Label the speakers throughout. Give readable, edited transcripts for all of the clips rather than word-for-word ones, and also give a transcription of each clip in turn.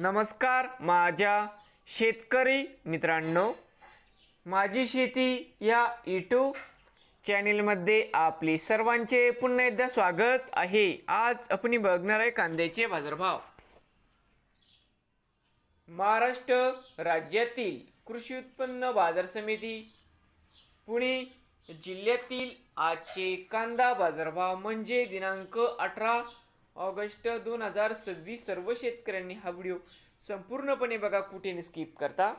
Speaker 1: नमस्कार माझ्या शेतकरी मित्रांनो, माझी शेती या यूट्यूब चॅनेलमध्ये आपले सर्वांचे पुन्हा एकदा स्वागत आहे। आज आपण बघणार आहे कांद्याचे बाजारभाव। महाराष्ट्र राज्यातील कृषी उत्पन्न बाजार समिती पुणे जिल्ह्यातील आजचे कांदा बाजारभाव म्हणजे दिनांक 18 ऑगस्ट 2026। सर्व शेतकऱ्यांनी हा व्हिडिओ संपूर्णपणे बघा, कुठे स्किप करता।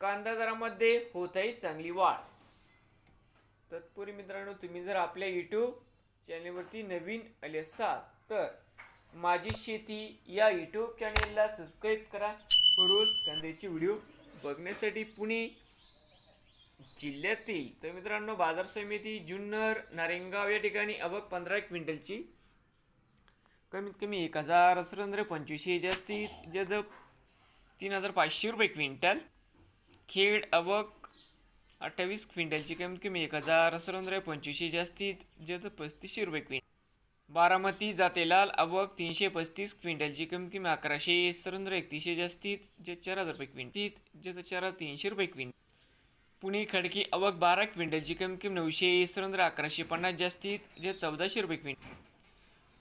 Speaker 1: कांदा दरामध्ये होत आहे चांगली वाढ। तत्पूर्वी मित्रांनो, तुम्ही जर आपल्या यूट्यूब चॅनेलवरती नवीन आले असाल तर माझी शेती या यूट्यूब चॅनेलला सबस्क्राईब करा। रोज कांद्याचे व्हिडिओ बघण्यासाठी पुणे जिल्ह्यातील तर मित्रांनो बाजार समिती जुन्नर नारायणगाव या ठिकाणी आवक 15 क्विंटलची कमीत कमी 1025 जास्तीत जास्त 3500 रुपये क्विंटल। खेड आवक 28 क्विंटलची कमीत कमी 1025 जास्तीत जास्त 3500 रुपये क्विंटल। बारामती जातेलाल आवक 335 क्विंटलची कमीत कमी 1131 जास्तीत जास्त 4000 रुपये क्विंटल जास्त 4300 रुपये क्विंटल। पुणे खडकी आवक 12 क्विंटलची कमीत कमी 1150 जास्तीत जास्त 1400 रुपये क्विंटल।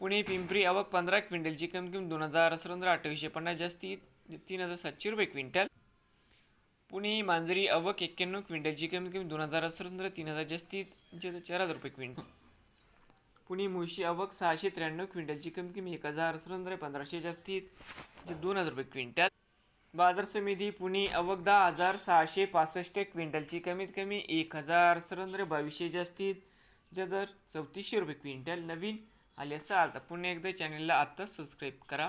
Speaker 1: पुणे पिंपरी आवक 15 क्विंटलची कमीत कमी 2850 जास्तीत 3700 रुपये क्विंटल। पुणे मांजरी आवक 91 क्विंटलची कमीत कमी 3000 जास्तीत जास्त 4000 रुपये क्विंटल। पुणे मुळशी आवक 693 क्विंटलची कमीत कमी 1500 जास्तीत जास्त 2000 रुपये क्विंटल। बाजार समिती पुणे आवक 10665 क्विंटलची कमीत कमी 2200 जास्तीत जास्त 3400 रुपये क्विंटल। नवीन आले असाल तर पुन्हा एकदा चॅनलला आत्ताच सबस्क्राईब करा।